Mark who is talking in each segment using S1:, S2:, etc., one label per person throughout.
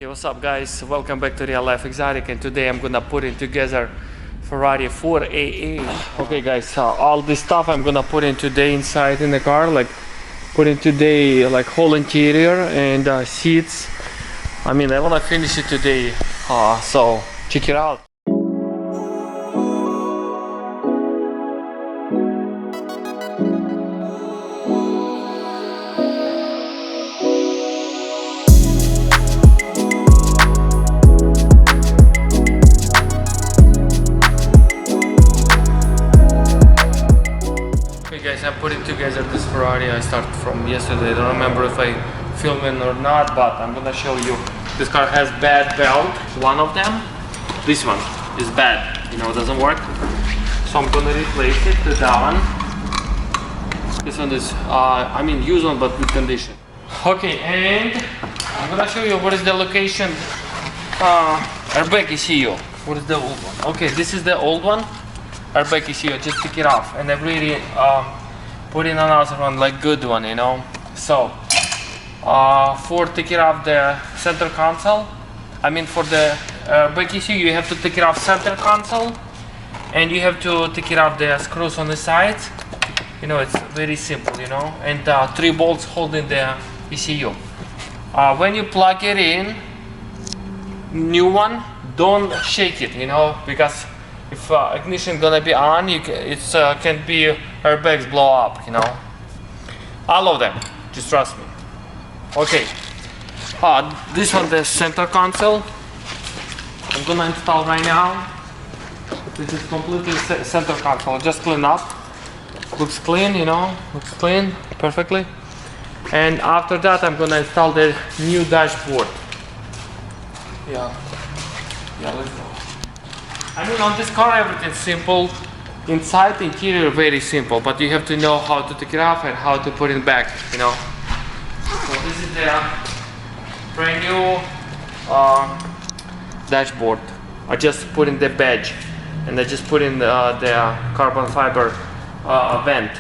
S1: Hey, what's up guys, welcome back to Real Life Exotic, and today I'm gonna put it together Ferrari 4AA. Okay guys, all this stuff I'm gonna put in today inside in the car, like put in today like whole interior and seats. I mean, I wanna finish it today, so check it out. Guys, I'm putting together this Ferrari. I started from yesterday. I don't remember if I filmed it or not, but I'm gonna show you. This car has bad belt, one of them. This one is bad, doesn't work. So I'm gonna replace it to that one. This one is, used one but good condition. Okay, and I'm gonna show you what is the location. Airbag ECU. What is the old one? Okay, this is the old one. Airbag ECU, just take it off, and I really put in another one, like good one, So for taking off the center console, for the airbag ECU, you have to take it off center console, and you have to take it off the screws on the sides. It's very simple, and 3 bolts holding the ECU. When you plug it in, new one, don't shake it, because if ignition gonna be on, it can be airbags blow up, all of them, just trust me. Okay, this one, the center console, I'm gonna install right now. This is completely center console, just clean up, looks clean, looks clean perfectly. And after that I'm gonna install the new dashboard. Yeah, let's go. On this car everything's simple. Inside, the interior very simple, but you have to know how to take it off and how to put it back, So this is the brand new dashboard. I just put in the badge, and I just put in the carbon fiber vent.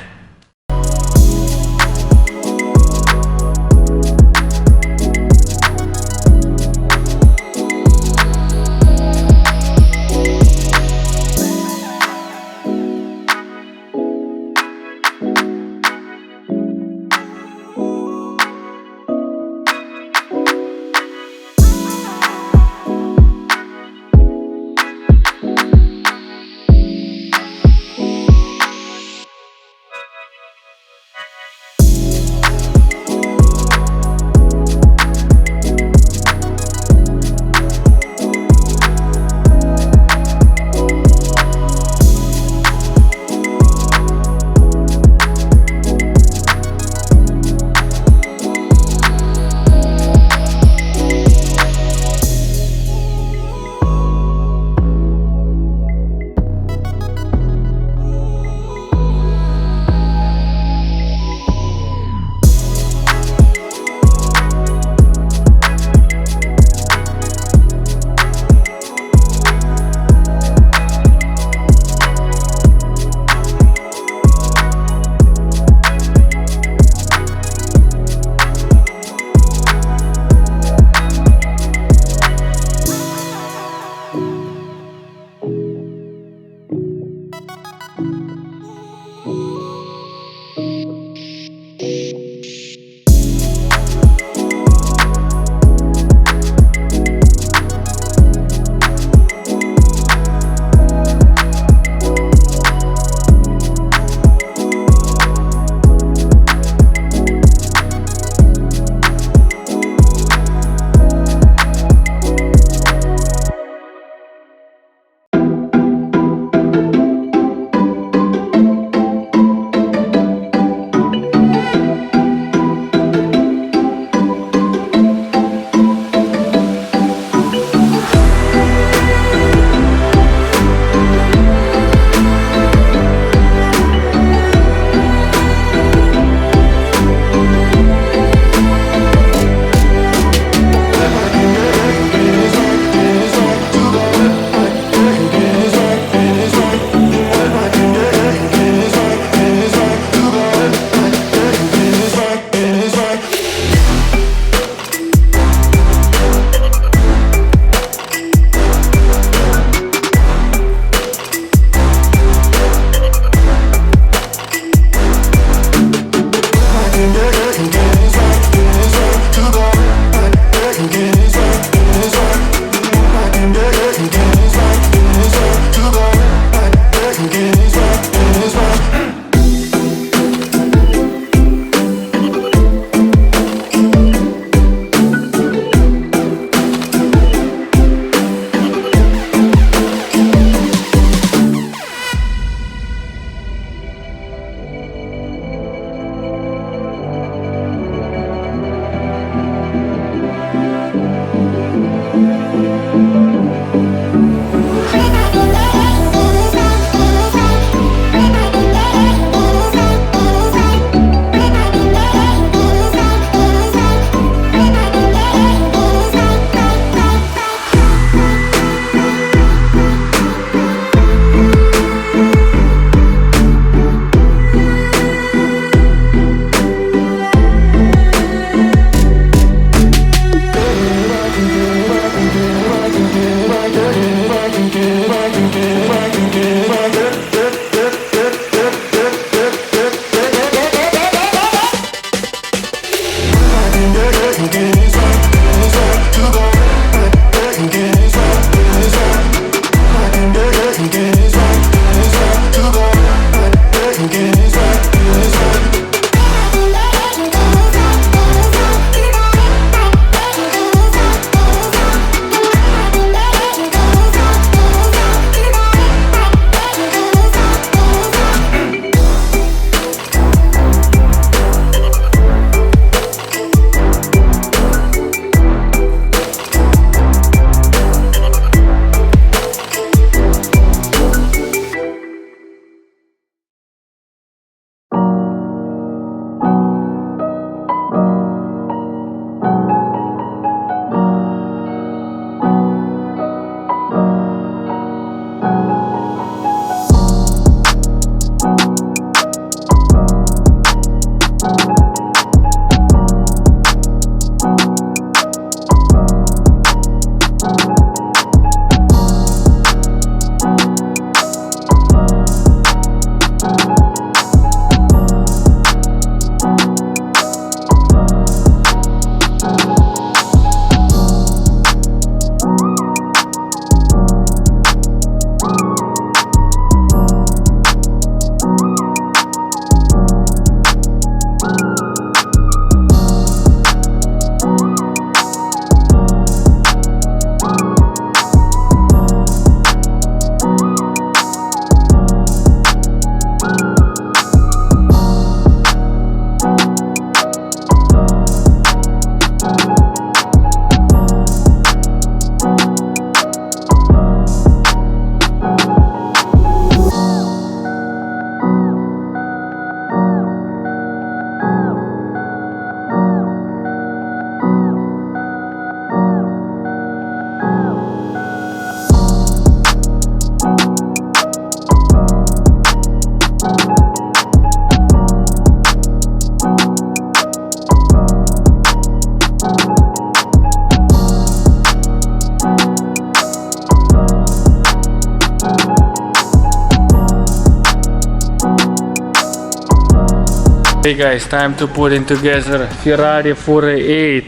S1: Hey guys, time to put it together. Ferrari 48.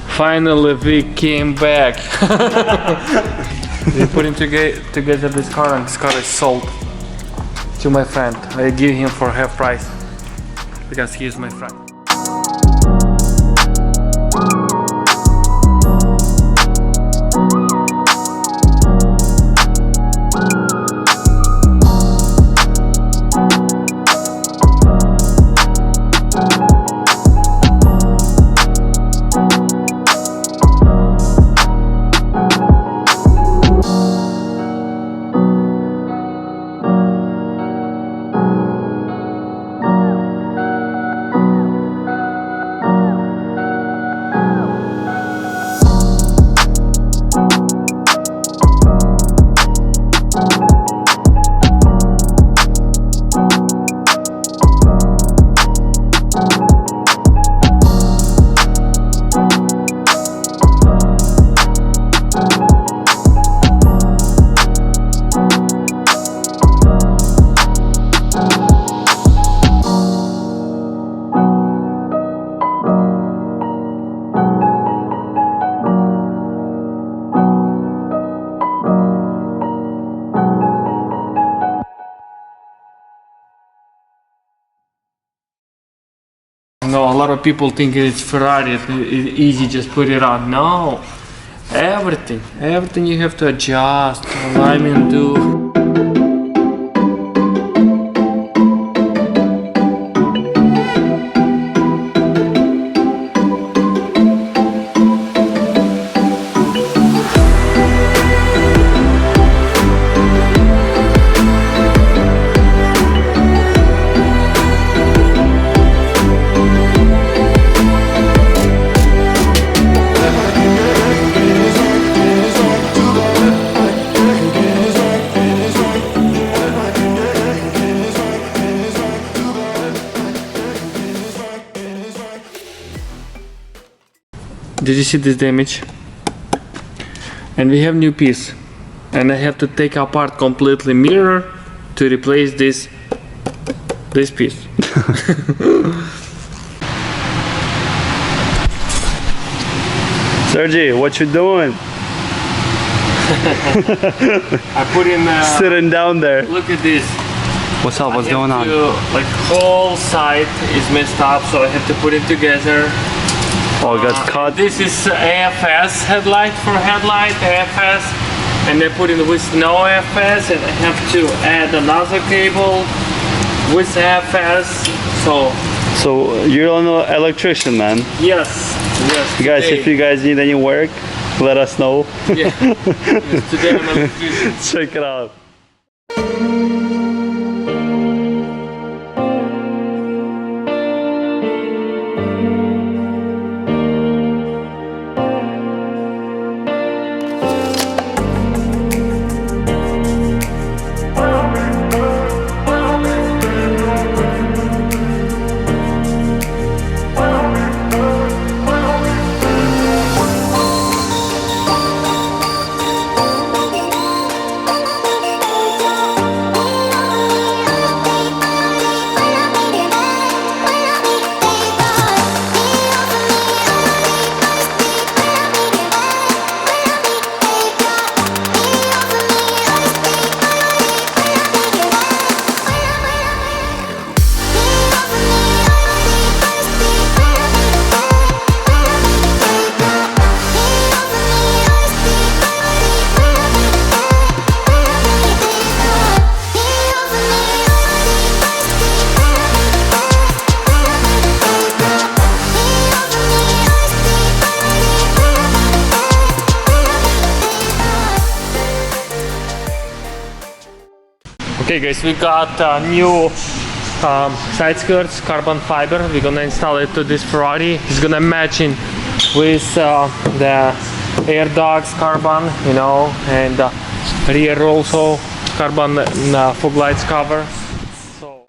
S1: Finally we came back. We're putting together this car, and this car is sold to my friend. I give him for half price because he is my friend. No, a lot of people think it's Ferrari, it's easy, just put it on. No, everything you have to adjust, alignment, do. Did you see this damage? And we have new piece, and I have to take apart completely mirror to replace this piece.
S2: Sergey, what you doing?
S1: I put in
S2: sitting down there.
S1: Look at this.
S2: What's up? What's going on?
S1: Like whole side is messed up, so I have to put it together.
S2: Oh, it got cut.
S1: This is AFS headlight for headlight, AFS, and I put it with no AFS, and I have to add another cable with AFS. So
S2: you're an electrician, man.
S1: yes.
S2: Guys,
S1: today.
S2: if you guys need any work, let us know.
S1: Yeah. Yes, today I'm an electrician.
S2: Check it out.
S1: Okay guys, we got new side skirts, carbon fiber. We're gonna install it to this Ferrari. It's gonna match in with the air dogs carbon, you know, and rear also carbon fog lights cover. So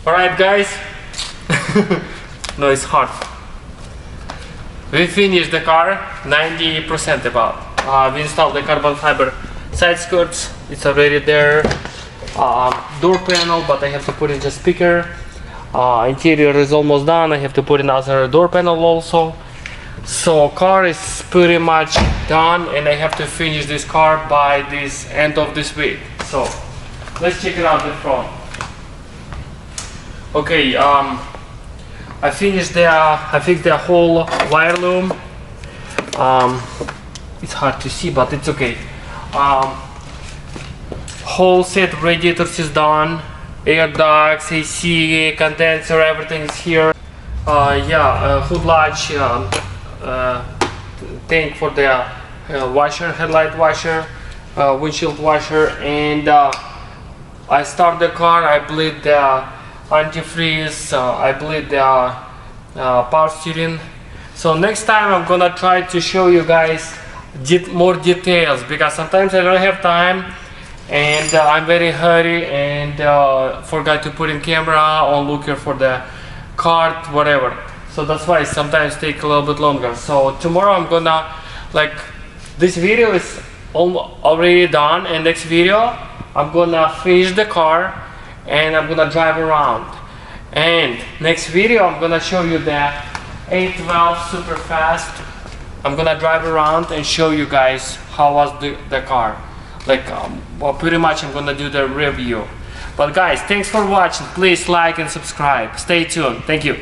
S1: Alright guys, no, it's hard. We finished the car, 90% about. We installed the carbon fiber side skirts, it's already there. Door panel, but I have to put in the speaker. Interior is almost done, I have to put in another door panel also. So car is pretty much done, and I have to finish this car by this end of this week. So let's check it out the front. Okay, I finished I fixed the whole wire loom. It's hard to see, but it's okay. Whole set radiators is done. Air ducts, AC, condenser, everything is here. Hood latch, tank for the washer, headlight washer, windshield washer, and I start the car. I bleed the antifreeze, I bleed the power steering. So next time I'm gonna try to show you guys more details, because sometimes I don't have time and I'm very hurry and forgot to put in camera or looking for the card, whatever. So that's why sometimes take a little bit longer. So tomorrow I'm gonna, like, this video is already done, and next video I'm gonna finish the car and I'm gonna drive around. And next video I'm gonna show you the 812 super fast. I'm gonna drive around and show you guys how was the car. Like, well, pretty much I'm gonna do the review. But guys, thanks for watching. Please like and subscribe. Stay tuned. Thank you.